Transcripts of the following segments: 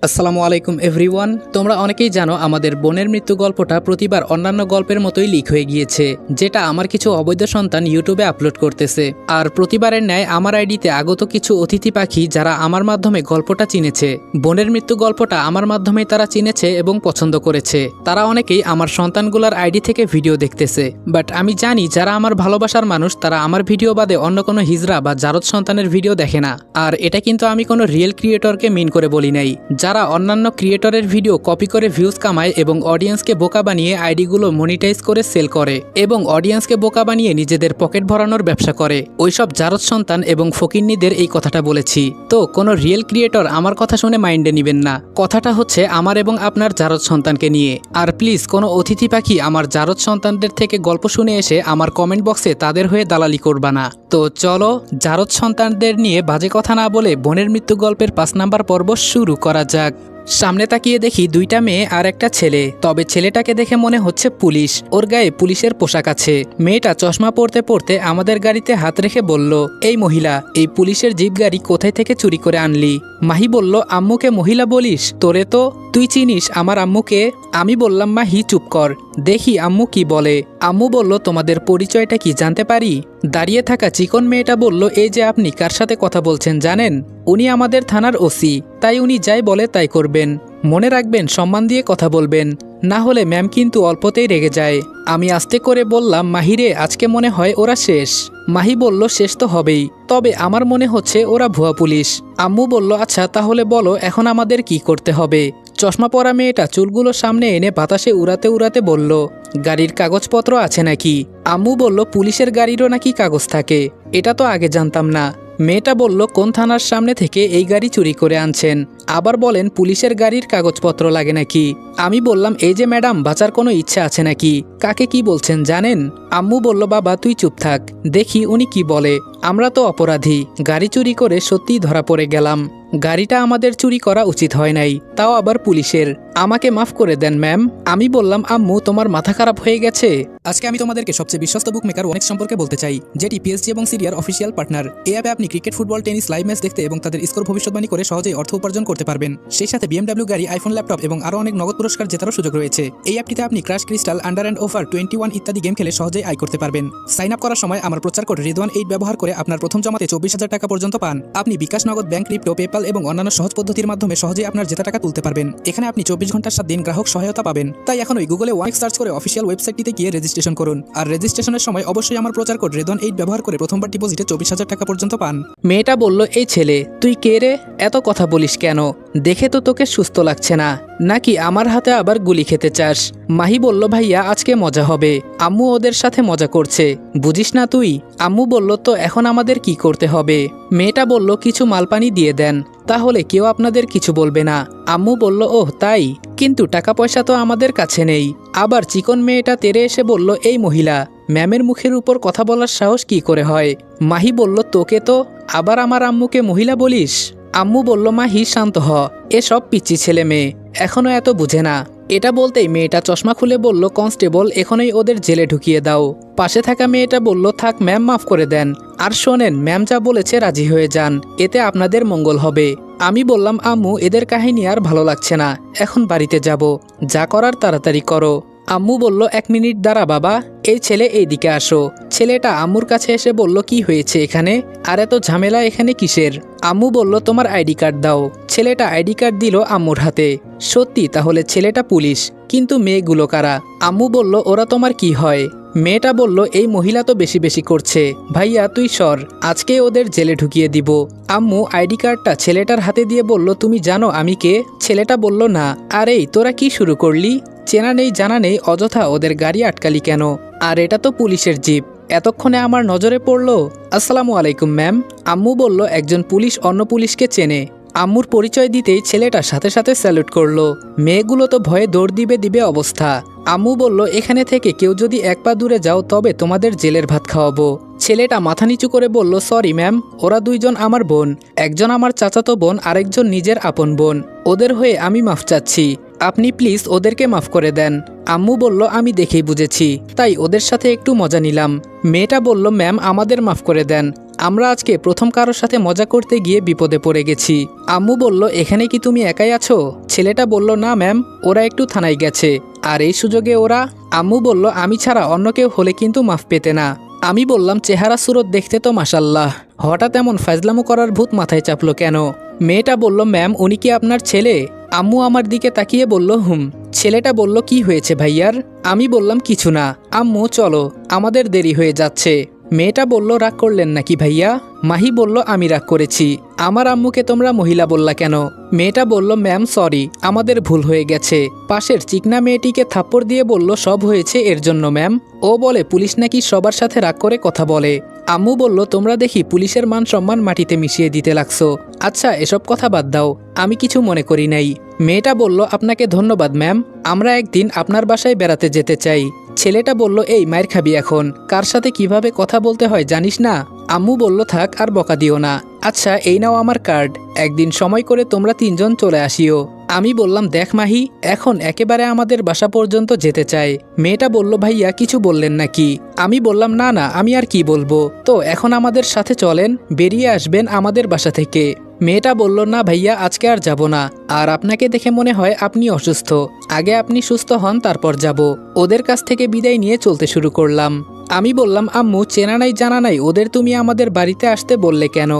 আসসালামু আলাইকুম এভরিওয়ান। তোমরা অনেকেই জানো আমাদের বোনের মৃত্যু গল্পটা প্রতিবার অন্যান্য গল্পের মতোই লিক হয়ে গিয়েছে, যেটা আমার কিছু অবৈধ সন্তান ইউটিউবে আপলোড করতেছে। আর প্রতিবারের ন্যায় আমার আইডিতে আগত কিছু অতিথি পাখি যারা আমার মাধ্যমে গল্পটা চিনেছে। বোনের মৃত্যু গল্পটা আমার মাধ্যমে তারা চিনেছে এবং পছন্দ করেছে। তারা অনেকেই আমার সন্তানগুলার আইডি থেকে ভিডিও দেখতেছে। বাট আমি জানি যারা আমার ভালোবাসার মানুষ তারা আমার ভিডিও বাদে অন্য কোনো হিজরা বা জারদ সন্তানের ভিডিও দেখে না। আর এটা কিন্তু আমি কোনো রিয়েল ক্রিয়েটরকে মিন করে বলি নাই, যারা অন্যান্য ক্রিয়েটরের ভিডিও কপি করে ভিউজ কামায় এবং অডিয়েন্সকে বোকা বানিয়ে আইডিগুলো মনিটাইজ করে সেল করে এবং অডিয়েন্সকে বোকা বানিয়ে নিজেদের পকেট ভরানোর ব্যবসা করে, ওইসব জারদ সন্তান এবং ফকিন্নিদের এই কথাটা বলেছি। তো কোনো রিয়েল ক্রিয়েটর আমার কথা শুনে মাইন্ডে নিবেন না। কথাটা হচ্ছে আমার এবং আপনার জারদ সন্তানকে নিয়ে। আর প্লিজ কোনো অতিথি পাখি আমার জারদ সন্তানদের থেকে গল্প শুনে এসে আমার কমেন্ট বক্সে তাদের হয়ে দালালি করবা না। তো চলো জারদ সন্তানদের নিয়ে বাজে কথা না বলে বোনের মৃত্যু গল্পের 5 নাম্বার পর্ব শুরু করা যাক। সামনে তাকিয়ে দেখি 2টা মেয়ে আর একটা ছেলে। তবে ছেলেটাকে দেখে মনে হচ্ছে পুলিশ, ওর গায়ে পুলিশের পোশাক আছে। মেয়েটা চশমা পরতে পরতে আমাদের গাড়িতে হাত রেখে বলল, এই মহিলা, এই পুলিশের জিপ গাড়ি কোথায় থেকে চুরি করে আনলি? মাহি বলল, আম্মুকে মহিলা বলিস? তোরে তো তুই চিনিস আমার আম্মুকে? আমি বললাম, মাহি চুপ কর, দেখি আম্মু কি বলে। আম্মু বলল, তোমাদের পরিচয়টা কি জানতে পারি? দাঁড়িয়ে থাকা চিকন মেয়েটা বলল, এই যে আপনি কার সাথে কথা বলছেন জানেন? উনি আমাদের থানার ওসি, তাই উনি যাই বলে তাই করবেন। মনে রাখবেন সম্মান দিয়ে কথা বলবেন, না হলে ম্যাম কিন্তু অল্পতেই রেগে যায়। আমি আস্তে করে বললাম, মাহিরে আজকে মনে হয় ওরা শেষ। মাহি বলল, শেষ তো হবেই, তবে আমার মনে হচ্ছে ওরা ভুয়া পুলিশ। আম্মু বলল, আচ্ছা তাহলে বলো এখন আমাদের কি করতে হবে? চশমা পরা মেয়েটা চুলগুলো সামনে এনে বাতাসে উড়াতে উড়াতে বলল, গাড়ির কাগজপত্র আছে নাকি? আম্মু বলল, পুলিশের গাড়িরও নাকি কাগজ থাকে? এটা তো আগে জানতাম না। মেয়েটা বলল, কোন থানার সামনে থেকে এই গাড়ি চুরি করে আনছেন? আবার বলেন পুলিশের গাড়ির কাগজপত্র লাগে নাকি? আমি বললাম, এই যে ম্যাডাম, বাঁচার কোনো ইচ্ছা আছে নাকি? কাকে কি বলছেন জানেন? আম্মু বলল, বাবা তুই চুপ থাক, দেখি উনি কি বলে। আমরা তো অপরাধী, গাড়ি চুরি করে সত্যিই ধরা পড়ে গেলাম। গাড়িটা আমাদের চুরি করা উচিত হয় নাই, তাও আবার পুলিশের। আমাকে মাফ করে দেন ম্যাম। আমি বললাম, আম্মু তোমার মাথা খারাপ হয়ে গেছে? আজকে আমি তোমাদেরকে সবচেয়ে বিশ্বস্ত বুক মেকার ওনেক্স সম্পর্কে বলতে চাই, যেটি পিএসজি এবং সিরিয়ার অফিসিয়াল পার্টনার। এই অ্যাপে আপনি cricket, football, tennis live match দেখতে এবং তাদের স্কোর ভবিষ্যৎবাণী করে সহজেই অর্থ উপার্জন করতে পারবেন। সেই সাথে BMW গাড়ি, আইফোন, ল্যাপটপ এবং আরও অনেক নগদ পুরস্কার জেতারও সুযোগ রয়েছে। এই অ্যাপটিতে আপনি crush, crystal, under and over 21 ইত্যাদি গেম খেলে সহজেই আয় করতে পারবেন। সাইন আপ করার সময় আমার প্রচার কোড রিদওয়ান8 ব্যবহার করে আপনার প্রথম জমাতে 24,000 টাকা পর্যন্ত পান। আপনি বিকাশ, নগদ, ব্যাংক, ক্রিপ্টো, পেপ্যাল এবং অন্যান্য সহজ পদ্ধতির মাধ্যমে সহজেই আপনার জেতা টাকা তুলতে পারবেন। এখানে আপনি 24 ঘন্টার 7 দিন গ্রাহক সহায়তা পাবেন। তাই এখনই গুগলে ওয়ানেক্স সার্চ করে অফিসিয়াল ওয়েবসাইটটিতে গিয়ে রেজিস্ট্রেশন করুন। আর রেজিস্ট্রেশনের সময় অবশ্যই আমার প্রচার কোড রিদওয়ান8 ব্যবহার করে প্রথমবার ডিপোজিটে 24,000 টাকা পর্যন্ত পান। মেয়েটা বলল, এই ছেলে তুই কে রে? এত কথা বলিস কেন? দেখে তো তোকে সুস্থ লাগছে না, নাকি আমার হাতে আবার গুলি খেতে চাস? মাহি বলল, ভাইয়া আজকে মজা হবে, আম্মু ওদের সাথে মজা করছে, বুঝিস না তুই? আম্মু বলল, তো এখন আমাদের কি করতে হবে? মেয়েটা বলল, কিছু মালপানি দিয়ে দেন, তাহলে কেউ আপনাদের কিছু বলবে না। আম্মু বলল, ওহ তাই, কিন্তু টাকা পয়সা তো আমাদের কাছে নেই। আবার চিকন মেয়েটা তেরে এসে বলল, এই মহিলা, ম্যামের মুখের উপর কথা বলার সাহস কি করে হয়? মাহি বলল, তোকে তো আবার আমার আম্মুকে মহিলা বলিস? আম্মু বলল, মাহি শান্ত হ, এসব পিচ্চি ছেলে মেয়ে এখনো এত বুঝে না। এটা বলতেই মেয়েটা চশমা খুলে বলল, কনস্টেবল এখনই ওদের জেলে ঢুকিয়ে দাও। পাশে থাকা মেয়েটা বলল, থাক ম্যাম, মাফ করে দেন। আর শোনেন, ম্যাম যা বলেছে রাজি হয়ে যান, এতে আপনাদের মঙ্গল হবে। আমি বললাম, আম্মু এদের কাহিনী আর ভালো লাগছে না, এখন বাড়িতে যাব, যা করার তাড়াতাড়ি করো। আম্মু বলল, 1 মিনিট দাঁড়া বাবা, এই ছেলে এইদিকে আসো। ছেলেটা আম্মুর কাছে এসে বলল, কি হয়েছে এখানে? আর এত ঝামেলা এখানে কিসের? আম্মু বলল, তোমার আইডি কার্ড দাও। ছেলেটা আইডি কার্ড দিল আম্মুর হাতে। সত্যি তাহলে ছেলেটা পুলিশ, কিন্তু মেয়েগুলো কারা? আম্মু বলল, ওরা তোমার কি হয়? মেয়েটা বলল, এই মহিলা তো বেশি বেশি করছে, ভাইয়া তুই সর, আজকে ওদের জেলে ঢুকিয়ে দিব। আম্মু আইডি কার্ডটা ছেলেটার হাতে দিয়ে বলল, তুমি জানো আমি কে? ছেলেটা বলল, না। আরে তোরা কি শুরু করলি? চেনা নেই জানা নেই, অযথা ওদের গাড়ি আটকালি কেন? আর এটা তো পুলিশের জিপ, এতক্ষণে আমার নজরে পড়ল। আসসালামু আলাইকুম ম্যাম। আম্মু বলল, একজন পুলিশ অন্য পুলিশকে চেনে। আম্মুর পরিচয় দিতেই ছেলেটা সাথে সাথে স্যালুট করলো। মেয়েগুলো তো ভয়ে দৌড় দিবে অবস্থা। আম্মু বলল, এখানে থেকে কেউ যদি 1 পা দূরে যাও তবে তোমাদের জেলের ভাত খাওয়াবো। ছেলেটা মাথা নিচু করে বলল, সরি ম্যাম, ওরা 2 জন আমার বোন, একজন আমার চাচাতো বোন, আরেকজন নিজের আপন বোন। ওদের হয়ে আমি মাফ চাচ্ছি, আপনি প্লিজ ওদেরকে মাফ করে দেন। আম্মু বলল, আমি দেখেই বুঝেছি, তাই ওদের সাথে একটু মজা নিলাম। মেয়েটা বলল, ম্যাম আমাদের মাফ করে দেন, আমরা আজকে প্রথম কারোর সাথে মজা করতে গিয়ে বিপদে পড়ে গেছি। আম্মু বলল, এখানে কি তুমি একাই আছো? ছেলেটা বলল, না ম্যাম, ওরা একটু থানায় গেছে। আর এই সুযোগে ওরা। আম্মু বলল, আমি ছাড়া অন্য কেউ হলে কিন্তু মাফ পেতে না। আমি বললাম, চেহারা সুরত দেখতে তো মাশাল্লাহ, হঠাৎ এমন ফাজলামো করার ভূত মাথায় চাপলো কেন? মেয়েটা বলল, ম্যাম, উনি কি আপনার ছেলে? আম্মু আমার দিকে তাকিয়ে বলল, হুম। ছেলেটা বলল, কি হয়েছে ভাইয়ার? আমি বললাম, কিছু না। আম্মু চলো, আমাদের দেরি হয়ে যাচ্ছে। মেয়েটা বলল, রাগ করলেন নাকি ভাইয়া? মাহি বলল, আমি রাগ করেছি। আমার আম্মুকে তোমরা মহিলা বললা কেন? মেয়েটা বলল, ম্যাম সরি, আমাদের ভুল হয়ে গেছে। পাশের চিকনা মেয়েটিকে থাপ্পড় দিয়ে বলল, সব হয়েছে এর জন্য ম্যাম। ও বলে, পুলিশ নাকি সবার সাথে রাগ করে কথা বলে। আম্মু বলল, তোমরা দেখি পুলিশের মান সম্মান মাটিতে মিশিয়ে দিতে লাগছো। আচ্ছা এসব কথা বাদ দাও, আমি কিছু মনে করি নাই। মেয়েটা বলল, আপনাকে ধন্যবাদ ম্যাম, আমরা একদিন আপনার বাসায় বেড়াতে যেতে চাই। ছেলেটা বলল, এই মায়ের খাবি এখন, কার সাথে কিভাবে কথা বলতে হয় জানিস না? আম্মু বলল, থাক আর বকা দিও না। আচ্ছা এই নাও আমার কার্ড, একদিন সময় করে তোমরা তিনজন চলে আসিও। আমি বললাম, দেখ মাহি, এখন একেবারে আমাদের বাসা পর্যন্ত যেতে চাই। মেয়েটা বলল, ভাইয়া কিছু বললেন নাকি? আমি বললাম, না না, আমি আর কি বলবো। তো এখন আমাদের সাথে চলেন, বেরিয়ে আসবেন আমাদের বাসা থেকে। মেয়েটা বলল, না ভাইয়া, আজকে আর যাব না। আর আপনাকে দেখে মনে হয় আপনি অসুস্থ, আগে আপনি সুস্থ হন তারপর যাব। ওদের কাছ থেকে বিদায় নিয়ে চলতে শুরু করলাম। আমি বললাম, আম্মু, চেনা নাই জানা নাই ওদের তুমি আমাদের বাড়িতে আসতে বললে কেন?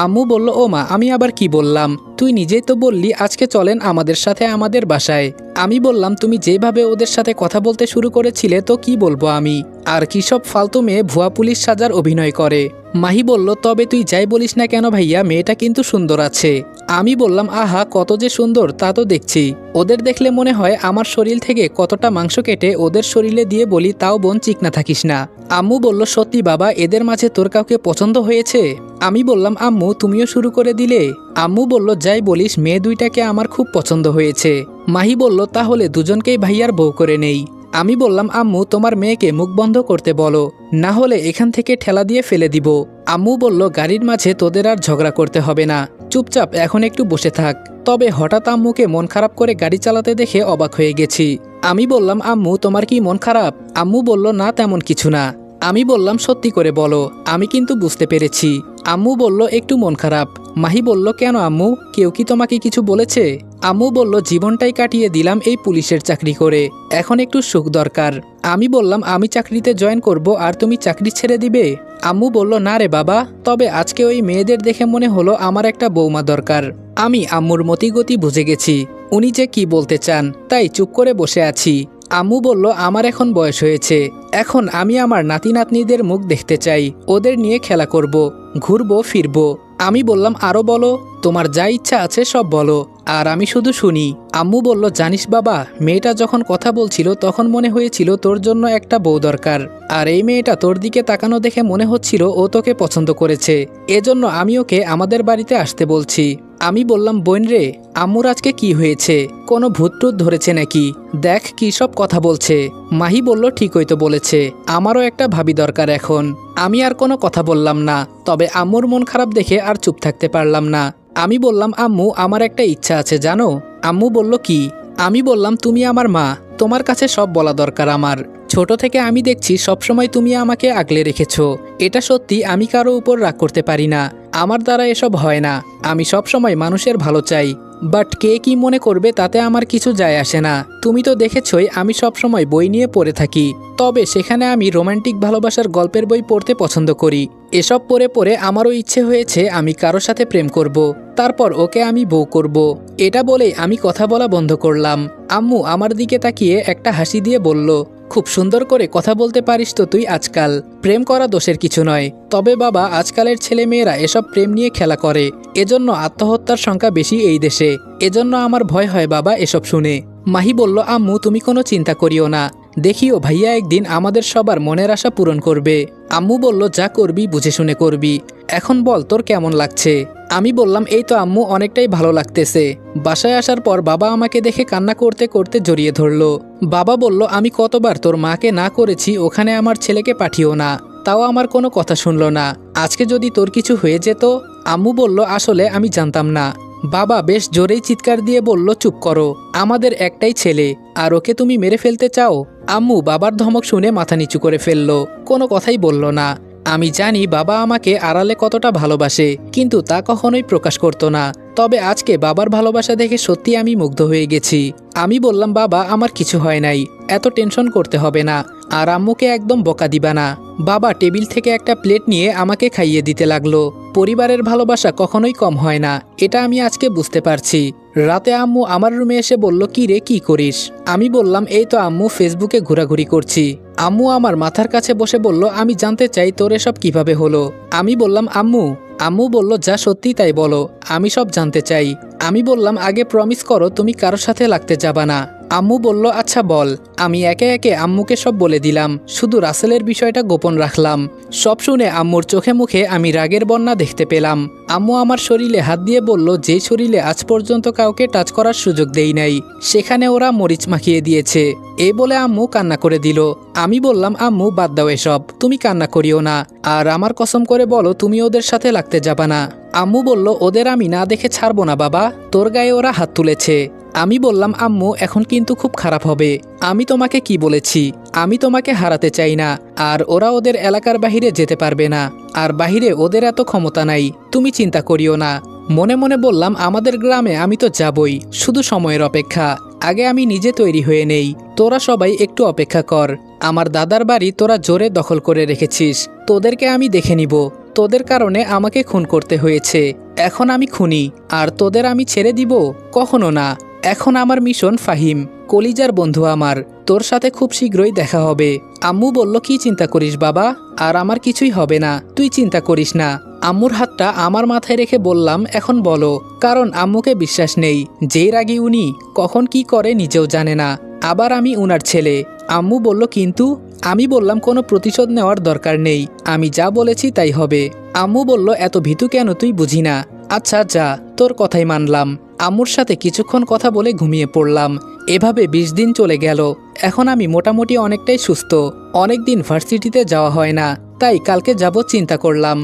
আম্মু বলল, ও মা, আমি আবার কি বললাম? তুই নিজেই তো বললি আজকে চলেন আমাদের সাথে আমাদের বাসায়। আমি বললাম, তুমি যেভাবে ওদের সাথে কথা বলতে শুরু করেছিলে তো কি বলবো আমি? আর কি সব ফালতু মেয়ে ভুয়া পুলিশ সাজার অভিনয় করে। মাহি বলল, তবে তুই যাই বলিস না কেন ভাইয়া, মেয়েটা কিন্তু সুন্দর আছে। আমি বললাম, আহা কত যে সুন্দর তা তো দেখছি। ওদের দেখলে মনে হয় আমার শরীর থেকে কতটা মাংস কেটে ওদের শরীরে দিয়ে বলি, তাও বোন চিকনা থাকিস না। আম্মু বলল, সত্যি বাবা, এদের মাঝে তোর কাউকে পছন্দ হয়েছে? আমি বললাম, আম্মু তুমিও শুরু করে দিলে? আম্মু বলল, যাই বলিস, মেয়ে দুইটাকে আমার খুব পছন্দ হয়েছে। মাহি বলল, তাহলে দুজনকেই ভাইয়ার বউ করে নেই। আমি বললাম, আম্মু তোমার মেয়েকে মুখ বন্ধ করতে বলো, না হলে এখান থেকে ঠেলা দিয়ে ফেলে দিব। আম্মু বলল, গাড়ির মাঝে তোদের আর ঝগড়া করতে হবে না, চুপচাপ এখন একটু বসে থাক। তবে হঠাৎ আম্মুকে মন খারাপ করে গাড়ি চালাতে দেখে অবাক হয়ে গেছি। আমি বললাম, আম্মু তোমার কি মন খারাপ? আম্মু বলল, না তেমন কিছু না। আমি বললাম, সত্যি করে বলো, আমি কিন্তু বুঝতে পেরেছি। আম্মু বলল, একটু মন খারাপ। মাহি বলল, কেন আম্মু, কেউ কি তোমাকে কিছু বলেছে? আম্মু বলল, জীবনটাই কাটিয়ে দিলাম এই পুলিশের চাকরি করে, এখন একটু সুখ দরকার। আমি বললাম, আমি চাকরিতে জয়েন করব আর তুমি চাকরি ছেড়ে দিবে? আম্মু বলল, না রে বাবা, তবে আজকে ওই মেয়েদের দেখে মনে হলো আমার একটা বৌমা দরকার। আমি আম্মুর মতিগতি বুঝে গেছি, উনি যে কি বলতে চান, তাই চুপ করে বসে আছি। আম্মু বলল, আমার এখন বয়স হয়েছে, এখন আমি আমার নাতি নাতনিদের মুখ দেখতে চাই, ওদের নিয়ে খেলা করব, ঘুরবো ফিরবো। আমি বললাম, আরও বলো, তোমার যা ইচ্ছা আছে সব বলো, আর আমি শুধু শুনি। আম্মু বলল, জানিস বাবা, মেয়েটা যখন কথা বলছিল তখন মনে হয়েছিল তোর জন্য একটা বউ দরকার, আর এই মেয়েটা তোর দিকে তাকানো দেখে মনে হচ্ছিল ও তোকে পছন্দ করেছে, এজন্য আমি ওকে আমাদের বাড়িতে আসতে বলছি। আমি বললাম, বোন রে, আম্মুর আজকে কি হয়েছে, কোনো ভূতটুত ধরেছে নাকি? দেখ কি সব কথা বলছে। মাহি বলল, ঠিকই তো বলেছে, আমারও একটা ভাবি দরকার এখন। আমি আর কোনো কথা বললাম না, তবে আম্মুর মন খারাপ দেখে আর চুপ থাকতে পারলাম না। আমি বললাম, আম্মু আমার একটা ইচ্ছা আছে জানো? আম্মু বলল, কি? আমি বললাম, তুমি আমার মা, তোমার কাছে সব বলা দরকার আমার। ছোট থেকে আমি দেখছি সবসময় তুমি আমাকে আগলে রেখেছো, এটা সত্যি, আমি কারো উপর রাগ করতে পারি না, আমার দ্বারা এসব হয় না। আমি সবসময় মানুষের ভালো চাই, বাট কে কি মনে করবে তাতে আমার কিছু যায় আসে না। তুমি তো দেখেছই আমি সবসময় বই নিয়ে পড়ে থাকি, তবে সেখানে আমি রোমান্টিক ভালোবাসার গল্পের বই পড়তে পছন্দ করি। এসব পড়ে পড়ে আমারও ইচ্ছে হয়েছে আমি কারোর সাথে প্রেম করব, তারপর ওকে আমি বউ করব। এটা বলেই আমি কথা বলা বন্ধ করলাম। আম্মু আমার দিকে তাকিয়ে একটা হাসি দিয়ে বলল, খুব সুন্দর করে কথা বলতে পারিস তো তুই আজকাল, প্রেম করা দোষের কিছু নয়। তবে বাবা, আজকালের ছেলে মেয়েরা এসব প্রেম নিয়ে খেলা করে, এজন্য আত্মহত্যার সংখ্যা বেশি এই দেশে, এজন্য আমার ভয় হয় বাবা এসব শুনে। মাহি বলল, আম্মু তুমি কোনো চিন্তা করিও না, দেখিও ভাইয়া একদিন আমাদের সবার মনের আশা পূরণ করবে। আম্মু বলল, যা করবি বুঝে শুনে করবি, এখন বল তোর কেমন লাগছে? আমি বললাম, এই তো আম্মু অনেকটাই ভালো লাগতেছে। বাসায় আসার পর বাবা আমাকে দেখে কান্না করতে করতে জড়িয়ে ধরলো। বাবা বলল, আমি কতবার তোর মাকে না করেছি ওখানে আমার ছেলেকে পাঠিও না, তাও আমার কোনো কথা শুনলো না, আজকে যদি তোর কিছু হয়ে যেত? আম্মু বলল, আসলে আমি জানতাম না। বাবা বেশ জোরেই চিৎকার দিয়ে বলল, চুপ করো, আমাদের একটাই ছেলে, আর ওকে তুমি মেরে ফেলতে চাও? আম্মু বাবার ধমক শুনে মাথা নিচু করে ফেললো, কোনো কথাই বলল না। আমি জানি বাবা আমাকে আড়ালে কতটা ভালোবাসে, কিন্তু তা কখনোই প্রকাশ করতো না। তবে আজকে বাবার ভালোবাসা দেখে সত্যি আমি মুগ্ধ হয়ে গেছি। আমি বললাম, বাবা আমার কিছু হয় নাই, এত টেনশন করতে হবে না, আর আম্মুকে একদম বকা দিবা না। বাবা টেবিল থেকে একটা প্লেট নিয়ে আমাকে খাইয়ে দিতে লাগলো। পরিবারের ভালোবাসা কখনোই কম হয় না, এটা আমি আজকে বুঝতে পারছি। রাতে আম্মু আমার রুমে এসে বলল, কি রে কি করিস? আমি বললাম, এই তো আম্মু ফেসবুকে ঘোরাঘুরি করছি। আম্মু আমার মাথার কাছে বসে বলল, আমি জানতে চাই তোর এসব কিভাবে হলো। আমি বললাম, আম্মু বলল, যা সত্যি তাই বলো, আমি সব জানতে চাই। আমি বললাম, আগে প্রমিস করো তুমি কারোর সাথে লাগতে যাবা না। আম্মু বলল, আচ্ছা বল। আমি একে একে আম্মুকে সব বলে দিলাম, শুধু রাসেলের বিষয়টা গোপন রাখলাম। সব শুনে আম্মুর চোখে মুখে আমি রাগের বন্যা দেখতে পেলাম। আম্মু আমার শরীরে হাত দিয়ে বলল, যেই শরীরে আজ পর্যন্ত কাউকে টাচ করার সুযোগ দেই নাই, সেখানে ওরা মরিচ মাখিয়ে দিয়েছে। এই বলে আম্মু কান্না করে দিল। আমি বললাম, আম্মু বাদ দাও এসব, তুমি কান্না করিও না, আর আমার কসম করে বলো তুমি ওদের সাথে লাগতে যাবা না। আম্মু বলল, ওদের আমি না দেখে ছাড়বো না বাবা, তোর গায়ে ওরা হাত তুলেছে। আমি বললাম, আম্মু এখন কিন্তু খুব খারাপ হবে। আমি তোমাকে কি বলেছি, আমি তোমাকে হারাতে চাই না, আর ওরা ওদের এলাকার বাহিরে যেতে পারবে না, আর বাহিরে ওদের এত ক্ষমতা নাই, তুমি চিন্তা করিও না। মনে মনে বললাম, আমাদের গ্রামে আমি তো যাবই, শুধু সময়ের অপেক্ষা। আগে আমি নিজে তৈরি হয়ে নেই, তোরা সবাই একটু অপেক্ষা কর। আমার দাদার বাড়ি তোরা জোরে দখল করে রেখেছিস, তোদেরকে আমি দেখে নিব। তোদের কারণে আমাকে খুন করতে হয়েছে, এখন আমি খুনি, আর তোদের আমি ছেড়ে দিব? কখনো না। এখন আমার মিশন ফাহিম, কলিজার বন্ধু আমার, তোর সাথে খুব শীঘ্রই দেখা হবে। আম্মু বলল, কি চিন্তা করিস বাবা, আর আমার কিছুই হবে না, তুই চিন্তা করিস না। আম্মুর হাতটা আমার মাথায় রেখে বললাম, এখন বলো, কারণ আম্মুকে বিশ্বাস নেই, যেই রাগী উনি কখন কি করে নিজেও জানে না, আবার আমি উনার ছেলে। আম্মু বলল, কিন্তু? আমি বললাম, কোনো প্রতিশোধ নেওয়ার দরকার নেই, আমি যা বলেছি তাই হবে। আম্মু বলল, এত ভীতু কেন তুই, বুঝি না। আচ্ছা যা, তোর কথাই মানলাম। আম্মুর সাথে কিছুক্ষণ কথা বলে ঘুমিয়ে পড়লাম। এভাবে 20 দিন চলে গেল। এখন আমি মোটামুটি অনেকটাই সুস্থ। অনেক দিন ভার্সিটিতে যাওয়া হয় না, তাই কালকে যাব চিন্তা করলাম।